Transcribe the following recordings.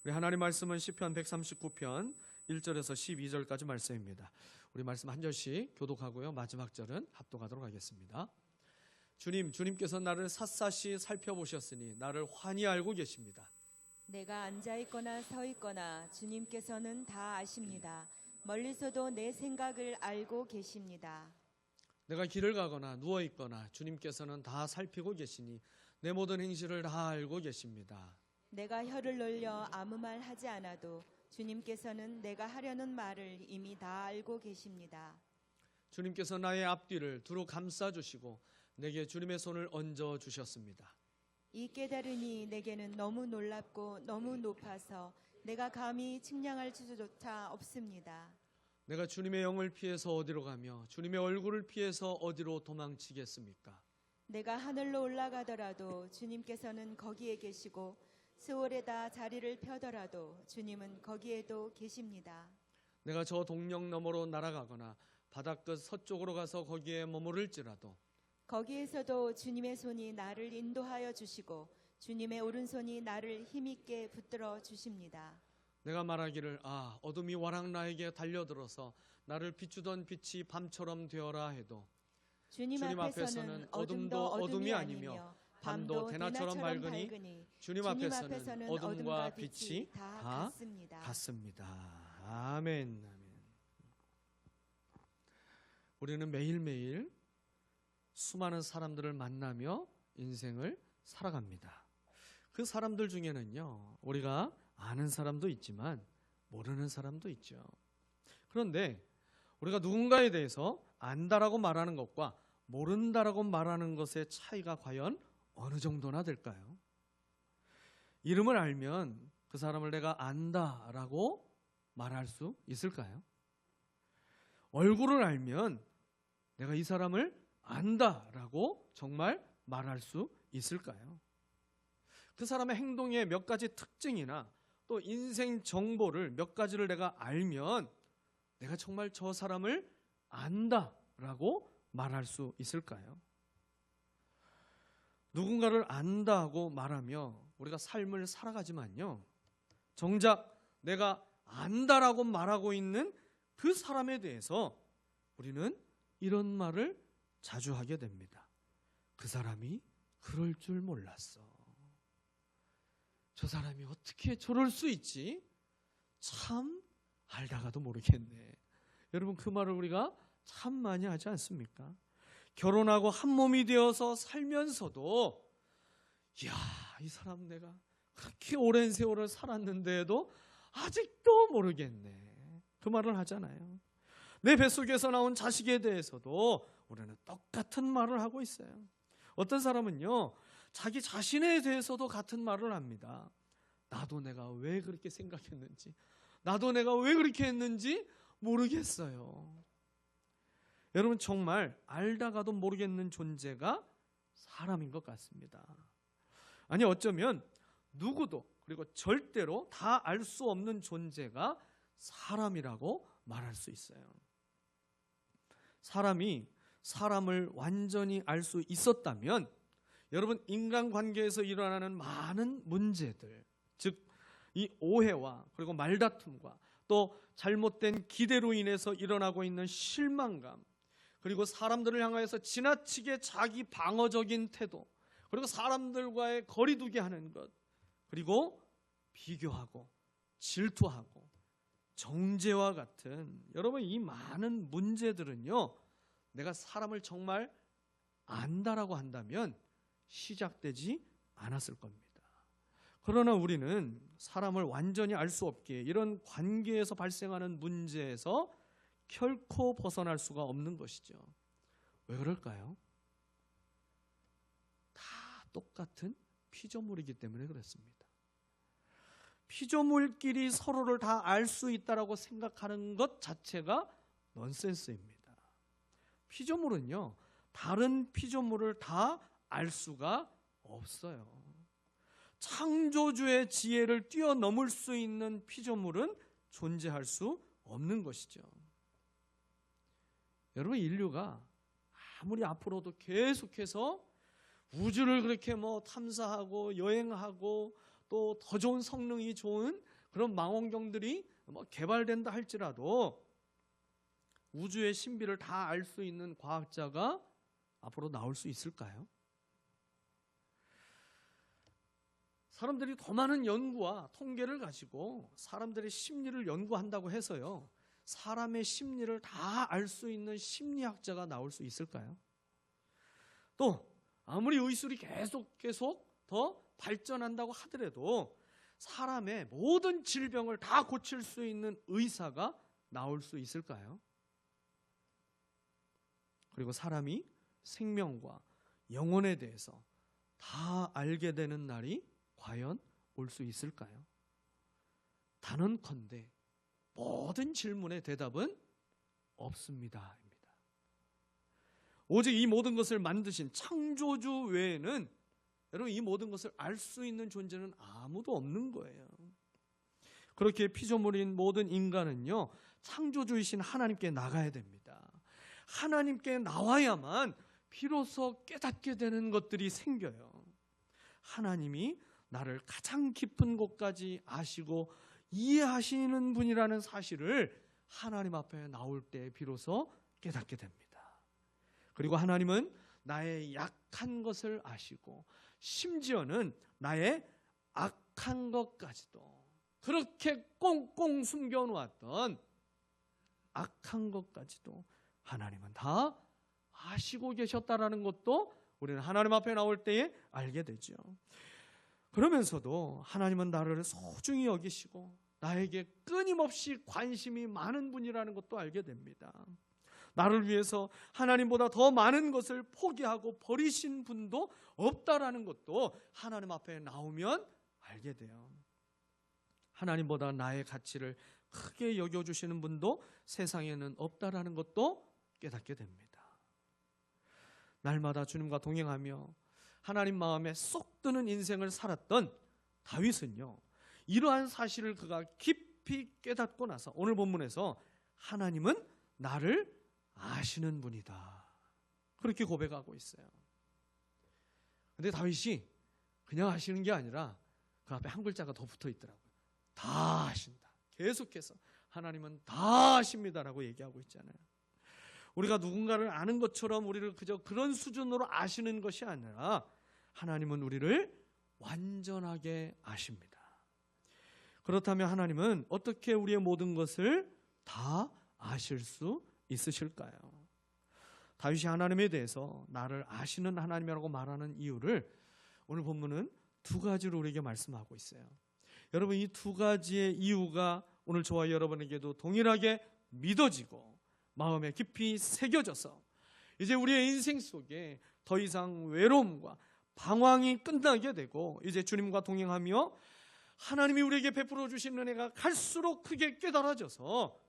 우리 하나님 말씀은 시편 139편 1절에서 12절까지 말씀입니다. 우리 말씀 한 절씩 교독하고요. 마지막 절은 합독하도록 하겠습니다. 주님께서 나를 샅샅이 살펴보셨으니 나를 환히 알고 계십니다. 내가 앉아있거나 서있거나 주님께서는 다 아십니다. 멀리서도 내 생각을 알고 계십니다. 내가 길을 가거나 누워있거나 주님께서는 다 살피고 계시니 내 모든 행실을 다 알고 계십니다. 내가 혀를 놀려 아무 말 하지 않아도 주님께서는 내가 하려는 말을 이미 다 알고 계십니다. 주님께서 나의 앞뒤를 두루 감싸주시고 내게 주님의 손을 얹어 주셨습니다. 이 깨달으니 내게는 너무 놀랍고 너무 높아서 내가 감히 측량할 수조차 없습니다. 내가 주님의 영을 피해서 어디로 가며 주님의 얼굴을 피해서 어디로 도망치겠습니까? 내가 하늘로 올라가더라도 주님께서는 거기에 계시고 스월에다 자리를 펴더라도 주님은 거기에도 계십니다. 내가 저 동력 너머로 날아가거나 바닷끝 서쪽으로 가서 거기에 머무를지라도 거기에서도 주님의 손이 나를 인도하여 주시고 주님의 오른손이 나를 힘있게 붙들어 주십니다. 내가 말하기를 어둠이 와락 나에게 달려들어서 나를 비추던 빛이 밤처럼 되어라 해도 주님 앞에서는 어둠도 어둠이 아니며 밤도 대낮처럼 밝으니 주님 앞에서는 어둠과 빛이 다 같습니다. 아멘. 우리는 매일매일 수많은 사람들을 만나며 인생을 살아갑니다. 그 사람들 중에는요, 우리가 아는 사람도 있지만 모르는 사람도 있죠. 그런데 우리가 누군가에 대해서 안다라고 말하는 것과 모른다라고 말하는 것의 차이가 과연 어느 정도나 될까요? 이름을 알면 그 사람을 내가 안다라고 말할 수 있을까요? 얼굴을 알면 내가 이 사람을 안다라고 정말 말할 수 있을까요? 그 사람의 행동의 몇 가지 특징이나 또 인생 정보를 몇 가지를 내가 알면 내가 정말 저 사람을 안다라고 말할 수 있을까요? 누군가를 안다고 말하며 우리가 삶을 살아가지만요, 정작 내가 안다라고 말하고 있는 그 사람에 대해서 우리는 이런 말을 자주 하게 됩니다. 그 사람이 그럴 줄 몰랐어. 저 사람이 어떻게 저럴 수 있지? 참 알다가도 모르겠네. 여러분, 그 말을 우리가 참 많이 하지 않습니까? 결혼하고 한 몸이 되어서 살면서도 이 사람 내가 그렇게 오랜 세월을 살았는데도 아직도 모르겠네. 그 말을 하잖아요. 내 뱃속에서 나온 자식에 대해서도 우리는 똑같은 말을 하고 있어요. 어떤 사람은요, 자기 자신에 대해서도 같은 말을 합니다. 나도 내가 왜 그렇게 생각했는지, 나도 내가 왜 그렇게 했는지 모르겠어요. 여러분, 정말 알다가도 모르겠는 존재가 사람인 것 같습니다. 아니, 어쩌면 누구도 그리고 절대로 다 알 수 없는 존재가 사람이라고 말할 수 있어요. 사람이 사람을 완전히 알 수 있었다면 여러분, 인간관계에서 일어나는 많은 문제들, 즉 이 오해와 그리고 말다툼과 또 잘못된 기대로 인해서 일어나고 있는 실망감, 그리고 사람들을 향하여서 지나치게 자기 방어적인 태도, 그리고 사람들과의 거리두기 하는 것, 그리고 비교하고 질투하고 정죄와 같은 여러분 이 많은 문제들은요, 내가 사람을 정말 안다라고 한다면 시작되지 않았을 겁니다. 그러나 우리는 사람을 완전히 알 수 없기에 이런 관계에서 발생하는 문제에서 결코 벗어날 수가 없는 것이죠. 왜 그럴까요? 다 똑같은 피조물이기 때문에 그렇습니다. 피조물끼리 서로를 다 알 수 있다라고 생각하는 것 자체가 넌센스입니다. 피조물은요, 다른 피조물을 다 알 수가 없어요. 창조주의 지혜를 뛰어넘을 수 있는 피조물은 존재할 수 없는 것이죠. 여러분, 인류가 아무리 앞으로도 계속해서 우주를 그렇게 탐사하고 여행하고 또 더 좋은 성능이 좋은 그런 망원경들이 개발된다 할지라도 우주의 신비를 다 알 수 있는 과학자가 앞으로 나올 수 있을까요? 사람들이 더 많은 연구와 통계를 가지고 사람들의 심리를 연구한다고 해서요, 사람의 심리를 다 알 수 있는 심리학자가 나올 수 있을까요? 또 아무리 의술이 계속 더 발전한다고 하더라도 사람의 모든 질병을 다 고칠 수 있는 의사가 나올 수 있을까요? 그리고 사람이 생명과 영혼에 대해서 다 알게 되는 날이 과연 올 수 있을까요? 단언컨대 모든 질문의 대답은 없습니다. 오직 이 모든 것을 만드신 창조주 외에는 여러분 이 모든 것을 알 수 있는 존재는 아무도 없는 거예요. 그렇게 피조물인 모든 인간은요, 창조주이신 하나님께 나가야 됩니다. 하나님께 나와야만 비로소 깨닫게 되는 것들이 생겨요. 하나님이 나를 가장 깊은 곳까지 아시고 이해하시는 분이라는 사실을 하나님 앞에 나올 때 비로소 깨닫게 됩니다. 그리고 하나님은 나의 약한 것을 아시고 심지어는 나의 악한 것까지도, 그렇게 꽁꽁 숨겨놓았던 악한 것까지도 하나님은 다 아시고 계셨다라는 것도 우리는 하나님 앞에 나올 때에 알게 되죠. 그러면서도 하나님은 나를 소중히 여기시고 나에게 끊임없이 관심이 많은 분이라는 것도 알게 됩니다. 나를 위해서 하나님보다 더 많은 것을 포기하고 버리신 분도 없다라는 것도 하나님 앞에 나오면 알게 돼요. 하나님보다 나의 가치를 크게 여겨주시는 분도 세상에는 없다라는 것도 깨닫게 됩니다. 날마다 주님과 동행하며 하나님 마음에 쏙 드는 인생을 살았던 다윗은요, 이러한 사실을 그가 깊이 깨닫고 나서 오늘 본문에서 하나님은 나를 아시는 분이다, 그렇게 고백하고 있어요. 근데 다윗이 그냥 아시는 게 아니라 그 앞에 한 글자가 더 붙어 있더라고요. 다 아신다. 계속해서 하나님은 다 아십니다라고 얘기하고 있잖아요. 우리가 누군가를 아는 것처럼 우리를 그저 그런 수준으로 아시는 것이 아니라 하나님은 우리를 완전하게 아십니다. 그렇다면 하나님은 어떻게 우리의 모든 것을 다 아실 수 있으실까요? 다윗이 하나님에 대해서 나를 아시는 하나님이라고 말하는 이유를 오늘 본문은 두 가지로 우리에게 말씀하고 있어요. 여러분, 이 두 가지의 이유가 오늘 저와 여러분에게도 동일하게 믿어지고 마음에 깊이 새겨져서 이제 우리의 인생 속에 더 이상 외로움과 방황이 끝나게 되고 이제 주님과 동행하며 하나님이 우리에게 베풀어 주신 은혜가 갈수록 크게 깨달아져서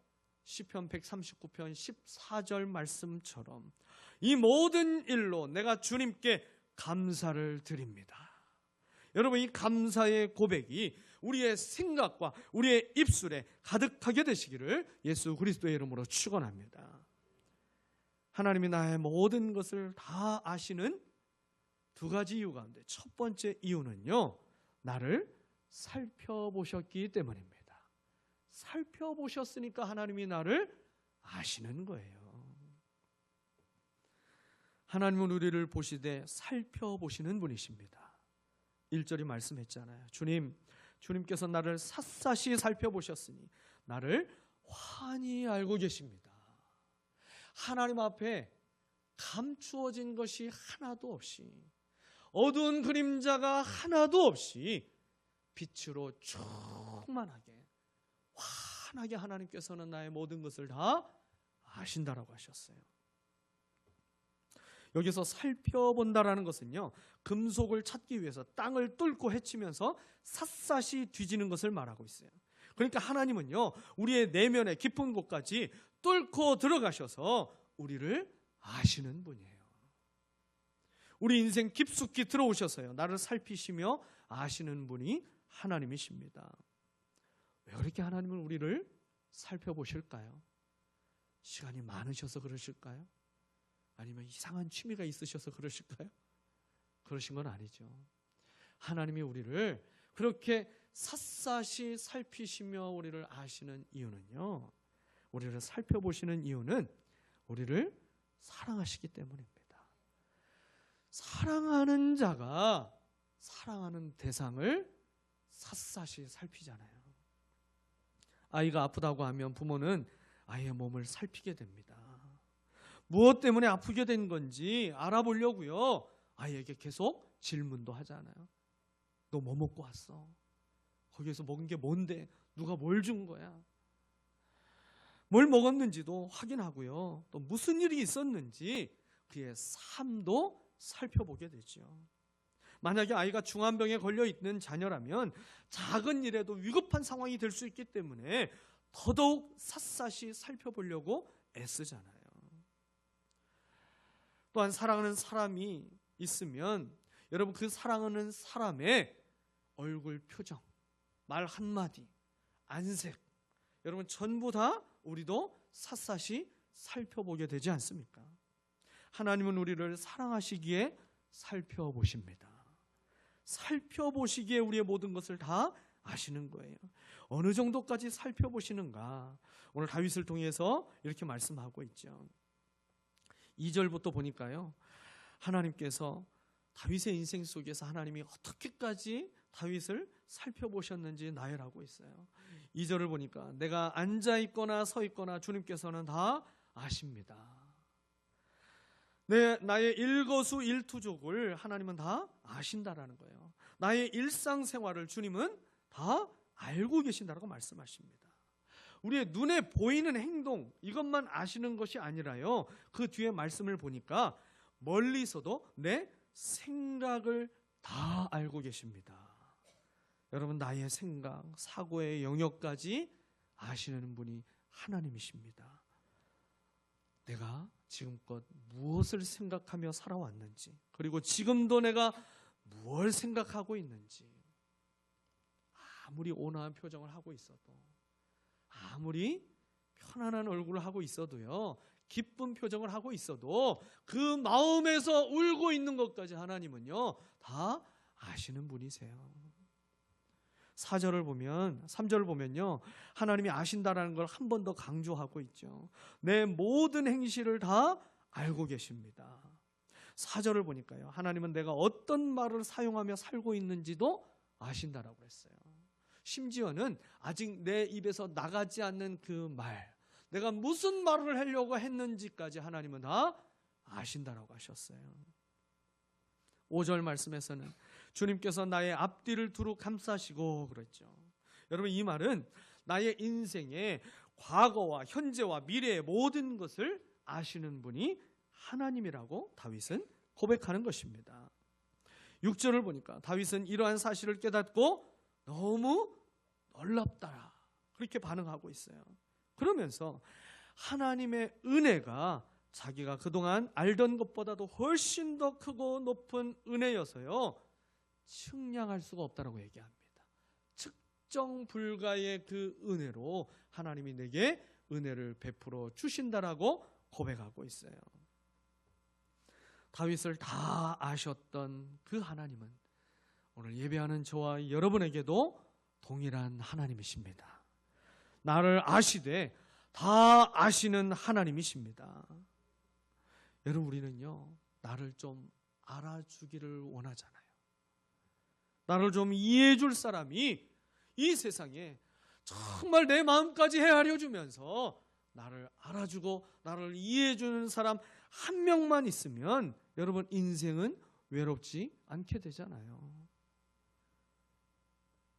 시편 139편 14절 말씀처럼 이 모든 일로 내가 주님께 감사를 드립니다. 여러분, 이 감사의 고백이 우리의 생각과 우리의 입술에 가득하게 되시기를 예수 그리스도의 이름으로 축원합니다. 하나님이 나의 모든 것을 다 아시는 두 가지 이유 가운데 첫 번째 이유는요, 나를 살펴보셨기 때문입니다. 살펴보셨으니까 하나님이 나를 아시는 거예요. 하나님은 우리를 보시되 살펴보시는 분이십니다. 1절이 말씀했잖아요. 주님께서 나를 샅샅이 살펴보셨으니 나를 환히 알고 계십니다. 하나님 앞에 감추어진 것이 하나도 없이, 어두운 그림자가 하나도 없이 빛으로 충만하게 환하게 하나님께서는 나의 모든 것을 다 아신다라고 하셨어요. 여기서 살펴본다라는 것은요, 금속을 찾기 위해서 땅을 뚫고 헤치면서 샅샅이 뒤지는 것을 말하고 있어요. 그러니까 하나님은요, 우리의 내면의 깊은 곳까지 뚫고 들어가셔서 우리를 아시는 분이에요. 우리 인생 깊숙이 들어오셔서요, 나를 살피시며 아시는 분이 하나님이십니다. 왜 그렇게 하나님은 우리를 살펴보실까요? 시간이 많으셔서 그러실까요? 아니면 이상한 취미가 있으셔서 그러실까요? 그러신 건 아니죠. 하나님이 우리를 그렇게 샅샅이 살피시며 우리를 아시는 이유는요, 우리를 살펴보시는 이유는 우리를 사랑하시기 때문입니다. 사랑하는 자가 사랑하는 대상을 샅샅이 살피잖아요. 아이가 아프다고 하면 부모는 아이의 몸을 살피게 됩니다. 무엇 때문에 아프게 된 건지 알아보려고요, 아이에게 계속 질문도 하잖아요. 너 뭐 먹고 왔어? 거기에서 먹은 게 뭔데? 누가 뭘 준 거야? 뭘 먹었는지도 확인하고요, 또 무슨 일이 있었는지 그의 삶도 살펴보게 되죠. 만약에 아이가 중환병에 걸려 있는 자녀라면 작은 일에도 위급한 상황이 될 수 있기 때문에 더더욱 샅샅이 살펴보려고 애쓰잖아요. 또한 사랑하는 사람이 있으면 여러분, 그 사랑하는 사람의 얼굴 표정, 말 한마디, 안색, 여러분 전부 다 우리도 샅샅이 살펴보게 되지 않습니까? 하나님은 우리를 사랑하시기에 살펴보십니다. 살펴보시기에 우리의 모든 것을 다 아시는 거예요. 어느 정도까지 살펴보시는가? 오늘 다윗을 통해서 이렇게 말씀하고 있죠. 2절부터 보니까요, 하나님께서 다윗의 인생 속에서 하나님이 어떻게까지 다윗을 살펴보셨는지 나열하고 있어요. 2절을 보니까 내가 앉아있거나 서있거나 주님께서는 다 아십니다. 나의 일거수일투족을 하나님은 다 아신다라는 거예요. 나의 일상생활을 주님은 다 알고 계신다라고 말씀하십니다. 우리의 눈에 보이는 행동, 이것만 아시는 것이 아니라요, 그 뒤에 말씀을 보니까 멀리서도 내 생각을 다 알고 계십니다. 여러분, 나의 생각, 사고의 영역까지 아시는 분이 하나님이십니다. 내가 지금껏 무엇을 생각하며 살아왔는지, 그리고 지금도 내가 무엇을 생각하고 있는지, 아무리 온화한 표정을 하고 있어도, 아무리 편안한 얼굴을 하고 있어도요, 기쁜 표정을 하고 있어도 그 마음에서 울고 있는 것까지 하나님은요 다 아시는 분이세요. 3절을 보면요, 하나님이 아신다라는 걸 한 번 더 강조하고 있죠. 내 모든 행실을 다 알고 계십니다. 4절을 보니까요, 하나님은 내가 어떤 말을 사용하며 살고 있는지도 아신다라고 했어요. 심지어는 아직 내 입에서 나가지 않는 그 말, 내가 무슨 말을 하려고 했는지까지 하나님은 다 아신다라고 하셨어요. 5절 말씀에서는 주님께서 나의 앞뒤를 두루 감싸시고 그랬죠. 여러분, 이 말은 나의 인생의 과거와 현재와 미래의 모든 것을 아시는 분이 하나님이라고 다윗은 고백하는 것입니다. 6절을 보니까 다윗은 이러한 사실을 깨닫고 너무 놀랍다, 그렇게 반응하고 있어요. 그러면서 하나님의 은혜가 자기가 그동안 알던 것보다도 훨씬 더 크고 높은 은혜여서요, 측량할 수가 없다라고 얘기합니다. 측정 불가의 그 은혜로 하나님이 내게 은혜를 베풀어 주신다라고 고백하고 있어요. 다윗을 다 아셨던 그 하나님은 오늘 예배하는 저와 여러분에게도 동일한 하나님이십니다. 나를 아시되 다 아시는 하나님이십니다. 여러분, 우리는요 나를 좀 알아주기를 원하잖아요. 나를 좀 이해해 줄 사람이 이 세상에 정말 내 마음까지 헤아려 주면서 나를 알아주고 나를 이해해 주는 사람 한 명만 있으면 여러분, 인생은 외롭지 않게 되잖아요.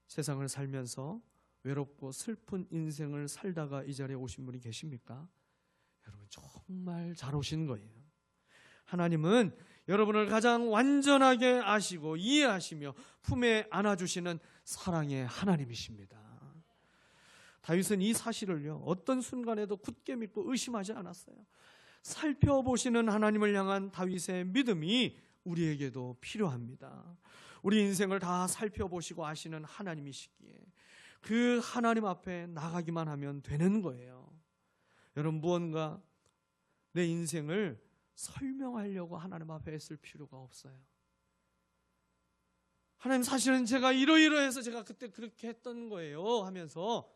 세상을 살면서 외롭고 슬픈 인생을 살다가 이 자리에 오신 분이 계십니까? 여러분, 정말 잘 오신 거예요. 하나님은 여러분을 가장 완전하게 아시고 이해하시며 품에 안아주시는 사랑의 하나님이십니다. 다윗은 이 사실을요 어떤 순간에도 굳게 믿고 의심하지 않았어요. 살펴보시는 하나님을 향한 다윗의 믿음이 우리에게도 필요합니다. 우리 인생을 다 살펴보시고 아시는 하나님이시기에 그 하나님 앞에 나가기만 하면 되는 거예요. 여러분, 무언가 내 인생을 설명하려고 하나님 앞에 했을 필요가 없어요. 하나님 사실은 제가 이러이러해서 제가 그때 그렇게 했던 거예요 하면서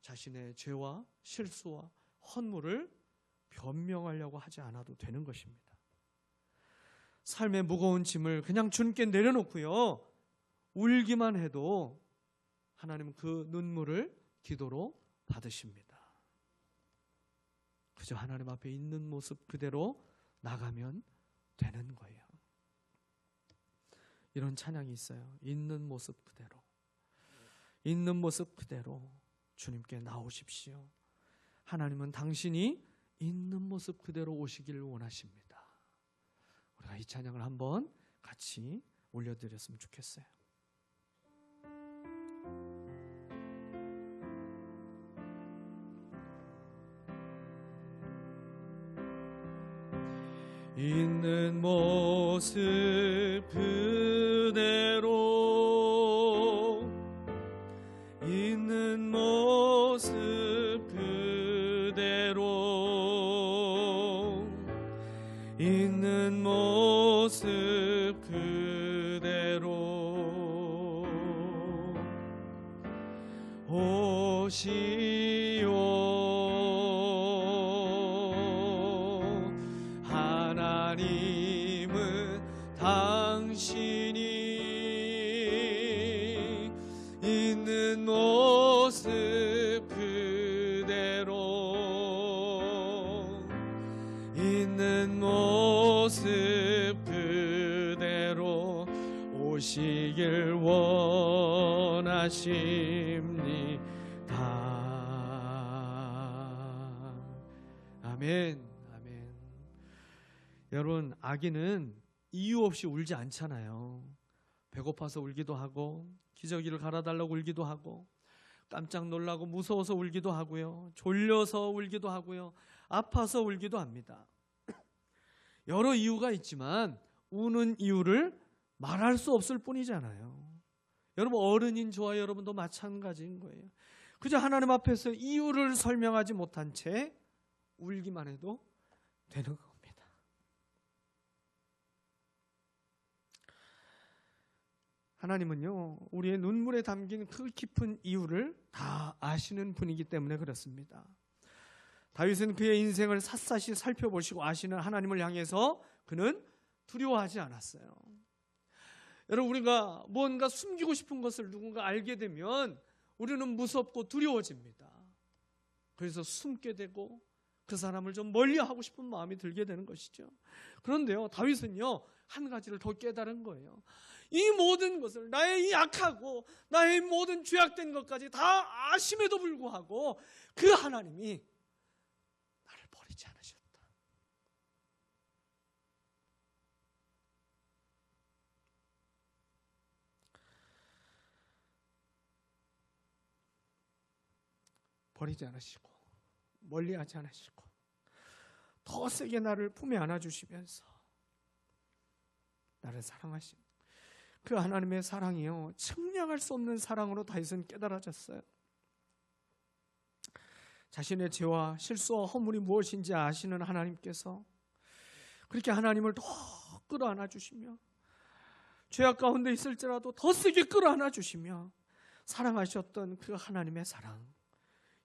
자신의 죄와 실수와 헌물을 변명하려고 하지 않아도 되는 것입니다. 삶의 무거운 짐을 그냥 주님께 내려놓고요, 울기만 해도 하나님은 그 눈물을 기도로 받으십니다. 그저 하나님 앞에 있는 모습 그대로 나가면 되는 거예요. 이런 찬양이 있어요. 있는 모습 그대로, 있는 모습 그대로 주님께 나오십시오. 하나님은 당신이 있는 모습 그대로 오시기를 원하십니다. 우리가 이 찬양을 한번 같이 올려드렸으면 좋겠어요. 있는 모습 그대로, 있는 모습 그대로, 있는 모습 그대로 오시오. 하나님은 당신이 있는 모습 그대로, 있는 모습 그대로 오시길 원하십니다. 아멘. 아멘. 여러분, 아기는 이유 없이 울지 않잖아요. 배고파서 울기도 하고, 기저귀를 갈아달라고 울기도 하고, 깜짝 놀라고 무서워서 울기도 하고요, 졸려서 울기도 하고요, 아파서 울기도 합니다. 여러 이유가 있지만 우는 이유를 말할 수 없을 뿐이잖아요. 여러분, 어른인 저와 여러분도 마찬가지인 거예요. 그저 하나님 앞에서 이유를 설명하지 못한 채 울기만 해도 되는 겁니다. 하나님은요, 우리의 눈물에 담긴 그 깊은 이유를 다 아시는 분이기 때문에 그렇습니다. 다윗은 그의 인생을 샅샅이 살펴보시고 아시는 하나님을 향해서 그는 두려워하지 않았어요. 여러분, 우리가 뭔가 숨기고 싶은 것을 누군가 알게 되면 우리는 무섭고 두려워집니다. 그래서 숨게 되고 그 사람을 좀 멀리하고 싶은 마음이 들게 되는 것이죠. 그런데요, 다윗은요, 한 가지를 더 깨달은 거예요. 이 모든 것을, 나의 이 약하고 나의 모든 죄악된 것까지 다 아심에도 불구하고 그 하나님이 나를 버리지 않으셨다. 버리지 않으시고 멀리하지 않으시고 더 세게 나를 품에 안아주시면서 나를 사랑하신 그 하나님의 사랑이요, 측량할 수 없는 사랑으로 다윗은 깨달아졌어요. 자신의 죄와 실수와 허물이 무엇인지 아시는 하나님께서 그렇게 하나님을 더 끌어안아 주시며 죄악 가운데 있을지라도 더 세게 끌어안아 주시며 사랑하셨던 그 하나님의 사랑,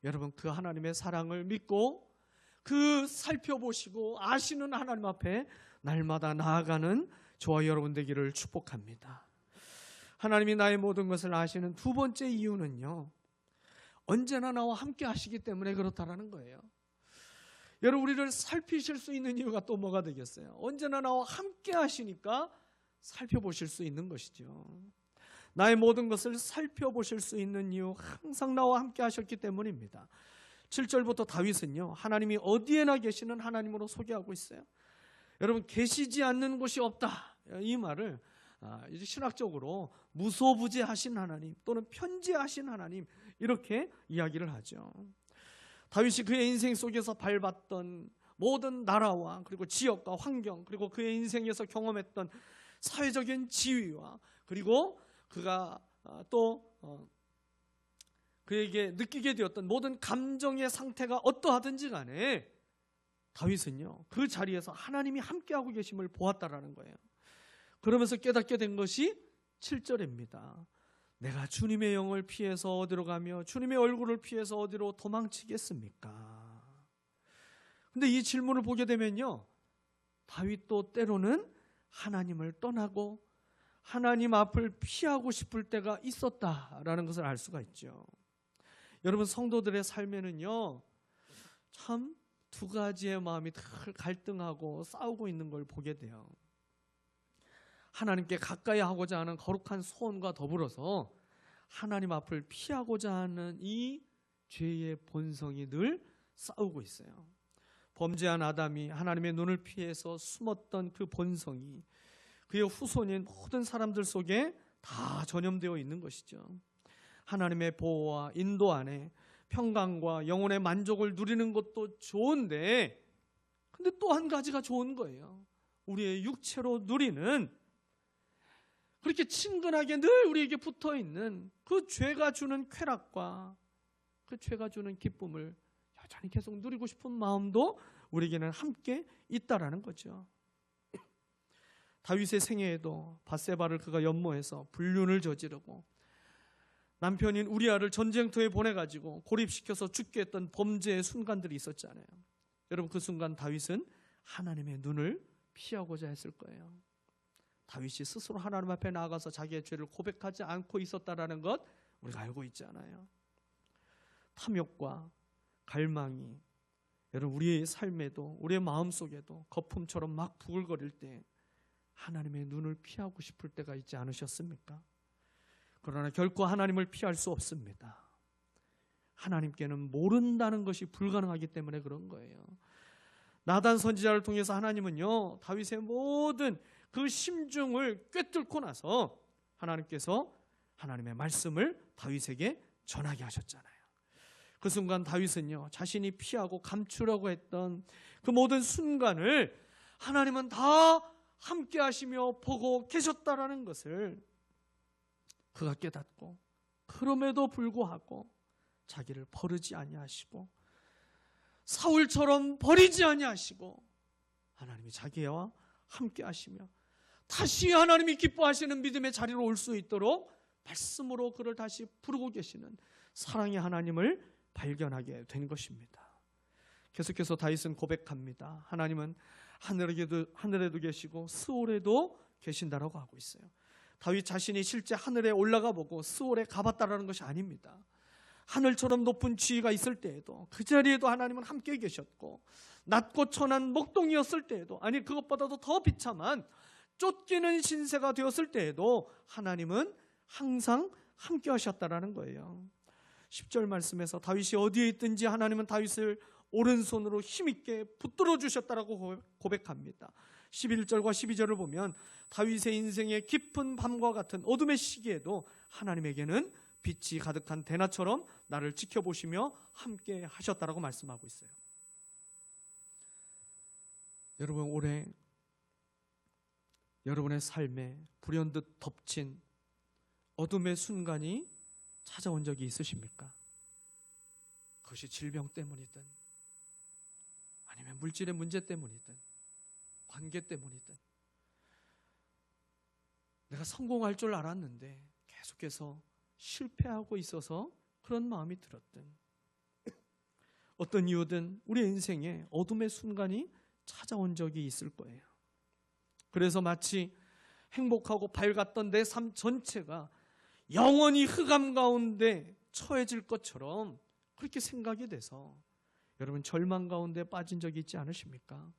여러분, 그 하나님의 사랑을 믿고 그 살펴보시고 아시는 하나님 앞에 날마다 나아가는 저와 여러분 되기를 축복합니다. 하나님이 나의 모든 것을 아시는 두 번째 이유는요, 언제나 나와 함께 하시기 때문에 그렇다라는 거예요. 여러분, 우리를 살피실 수 있는 이유가 또 뭐가 되겠어요? 언제나 나와 함께 하시니까 살펴보실 수 있는 것이죠. 나의 모든 것을 살펴보실 수 있는 이유, 항상 나와 함께 하셨기 때문입니다. 7절부터 다윗은요, 하나님이 어디에나 계시는 하나님으로 소개하고 있어요. 여러분, 계시지 않는 곳이 없다, 이 말을 이제 신학적으로 무소부재하신 하나님 또는 편재하신 하나님, 이렇게 이야기를 하죠. 다윗이 그의 인생 속에서 밟았던 모든 나라와 그리고 지역과 환경, 그리고 그의 인생에서 경험했던 사회적인 지위와 그리고 그가 또 그에게 느끼게 되었던 모든 감정의 상태가 어떠하든지 간에 다윗은요, 그 자리에서 하나님이 함께하고 계심을 보았다라는 거예요. 그러면서 깨닫게 된 것이 7절입니다. 내가 주님의 영을 피해서 어디로 가며 주님의 얼굴을 피해서 어디로 도망치겠습니까? 근데 이 질문을 보게 되면요, 다윗도 때로는 하나님을 떠나고 하나님 앞을 피하고 싶을 때가 있었다라는 것을 알 수가 있죠. 여러분, 성도들의 삶에는요, 참 두 가지의 마음이 늘 갈등하고 싸우고 있는 걸 보게 돼요. 하나님께 가까이 하고자 하는 거룩한 소원과 더불어서 하나님 앞을 피하고자 하는 이 죄의 본성이 늘 싸우고 있어요. 범죄한 아담이 하나님의 눈을 피해서 숨었던 그 본성이 그의 후손인 모든 사람들 속에 다 전염되어 있는 것이죠. 하나님의 보호와 인도 안에 평강과 영혼의 만족을 누리는 것도 좋은데, 근데 또 한 가지가 좋은 거예요. 우리의 육체로 누리는, 그렇게 친근하게 늘 우리에게 붙어 있는 그 죄가 주는 쾌락과 그 죄가 주는 기쁨을 여전히 계속 누리고 싶은 마음도 우리에게는 함께 있다라는 거죠. 다윗의 생애에도 밧세바를 그가 연모해서 불륜을 저지르고 남편인 우리아를 전쟁터에 보내가지고 고립시켜서 죽게 했던 범죄의 순간들이 있었잖아요. 여러분, 그 순간 다윗은 하나님의 눈을 피하고자 했을 거예요. 다윗이 스스로 하나님 앞에 나아가서 자기의 죄를 고백하지 않고 있었다라는 것 우리가 알고 있잖아요. 탐욕과 갈망이 여러분 우리의 삶에도 우리의 마음속에도 거품처럼 막 부글거릴 때 하나님의 눈을 피하고 싶을 때가 있지 않으셨습니까? 그러나 결코 하나님을 피할 수 없습니다. 하나님께는 모른다는 것이 불가능하기 때문에 그런 거예요. 나단 선지자를 통해서 하나님은요, 다윗의 모든 그 심중을 꿰뚫고 나서 하나님께서 하나님의 말씀을 다윗에게 전하게 하셨잖아요. 그 순간 다윗은요, 자신이 피하고 감추려고 했던 그 모든 순간을 하나님은 다 함께 하시며 보고 계셨다라는 것을 그가 깨닫고, 그럼에도 불구하고 자기를 버리지 아니하시고 사울처럼 버리지 아니하시고 하나님이 자기와 함께 하시며 다시 하나님이 기뻐하시는 믿음의 자리로 올 수 있도록 말씀으로 그를 다시 부르고 계시는 사랑의 하나님을 발견하게 된 것입니다. 계속해서 다윗은 고백합니다. 하나님은 하늘에도 계시고 스올에도 계신다라고 하고 있어요. 다윗 자신이 실제 하늘에 올라가 보고 스올에 가봤다라는 것이 아닙니다. 하늘처럼 높은 지위가 있을 때에도 그 자리에도 하나님은 함께 계셨고, 낮고 천한 목동이었을 때에도, 아니 그것보다도 더 비참한 쫓기는 신세가 되었을 때에도 하나님은 항상 함께 하셨다라는 거예요. 10절 말씀에서 다윗이 어디에 있든지 하나님은 다윗을 오른손으로 힘있게 붙들어 주셨다라고 고백합니다. 11절과 12절을 보면 다윗의 인생의 깊은 밤과 같은 어둠의 시기에도 하나님에게는 빛이 가득한 대낮처럼 나를 지켜보시며 함께 하셨다라고 말씀하고 있어요. 여러분, 올해 여러분의 삶에 불현듯 덮친 어둠의 순간이 찾아온 적이 있으십니까? 그것이 질병 때문이든 아니면 물질의 문제 때문이든 관계 때문이든, 내가 성공할 줄 알았는데 계속해서 실패하고 있어서 그런 마음이 들었든, 어떤 이유든 우리 인생에 어둠의 순간이 찾아온 적이 있을 거예요. 그래서 마치 행복하고 밝았던 내 삶 전체가 영원히 흑암 가운데 처해질 것처럼 그렇게 생각이 돼서 여러분 절망 가운데 빠진 적이 있지 않으십니까?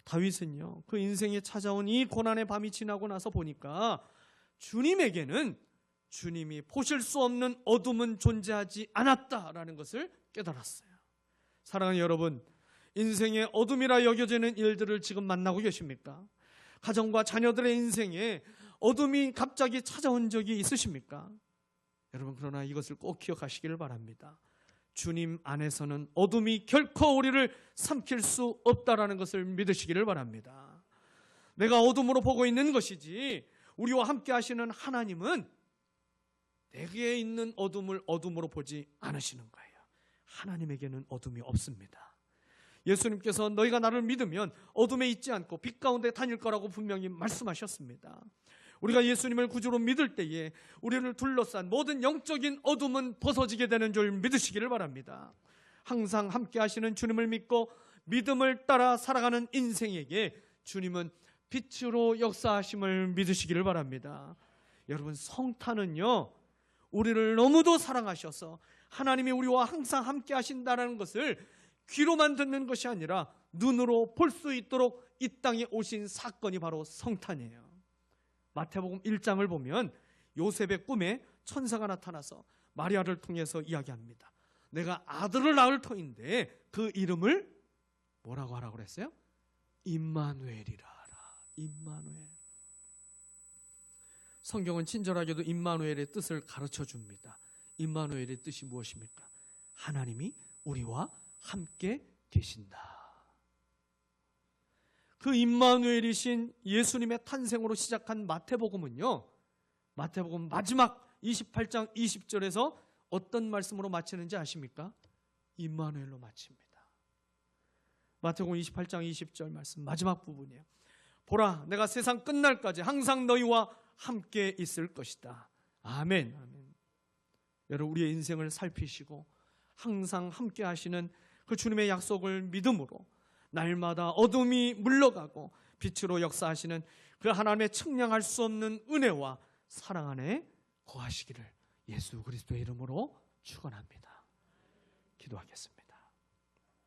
다윗은요, 그 인생에 찾아온 이 고난의 밤이 지나고 나서 보니까 주님에게는 주님이 보실 수 없는 어둠은 존재하지 않았다라는 것을 깨달았어요. 사랑하는 여러분, 인생의 어둠이라 여겨지는 일들을 지금 만나고 계십니까? 가정과 자녀들의 인생에 어둠이 갑자기 찾아온 적이 있으십니까? 여러분, 그러나 이것을 꼭 기억하시기를 바랍니다. 주님 안에서는 어둠이 결코 우리를 삼킬 수 없다라는 것을 믿으시기를 바랍니다. 내가 어둠으로 보고 있는 것이지 우리와 함께 하시는 하나님은 내게 있는 어둠을 어둠으로 보지 않으시는 거예요. 하나님에게는 어둠이 없습니다. 예수님께서 너희가 나를 믿으면 어둠에 있지 않고 빛 가운데 다닐 거라고 분명히 말씀하셨습니다. 우리가 예수님을 구주로 믿을 때에 우리를 둘러싼 모든 영적인 어둠은 벗어지게 되는 줄 믿으시기를 바랍니다. 항상 함께 하시는 주님을 믿고 믿음을 따라 살아가는 인생에게 주님은 빛으로 역사하심을 믿으시기를 바랍니다. 여러분, 성탄은요, 우리를 너무도 사랑하셔서 하나님이 우리와 항상 함께 하신다는 것을 귀로만 듣는 것이 아니라 눈으로 볼 수 있도록 이 땅에 오신 사건이 바로 성탄이에요. 마태복음 1장을 보면 요셉의 꿈에 천사가 나타나서 마리아를 통해서 이야기합니다. 내가 아들을 낳을 터인데 그 이름을 뭐라고 하라고 그랬어요? 임마누엘이라 하라. 임마누엘. 성경은 친절하게도 임마누엘의 뜻을 가르쳐 줍니다. 임마누엘의 뜻이 무엇입니까? 하나님이 우리와 함께 계신다. 그 임마누엘이신 예수님의 탄생으로 시작한 마태복음은요, 마태복음 마지막 28장 20절에서 어떤 말씀으로 마치는지 아십니까? 임마누엘로 마칩니다. 마태복음 28장 20절 말씀 마지막 부분이에요. 보라, 내가 세상 끝날까지 항상 너희와 함께 있을 것이다. 아멘. 아멘. 여러분, 우리의 인생을 살피시고 항상 함께 하시는 그 주님의 약속을 믿음으로 날마다 어둠이 물러가고 빛으로 역사하시는 그 하나님의 측량할 수 없는 은혜와 사랑 안에 거하시기를 예수 그리스도의 이름으로 축원합니다. 기도하겠습니다.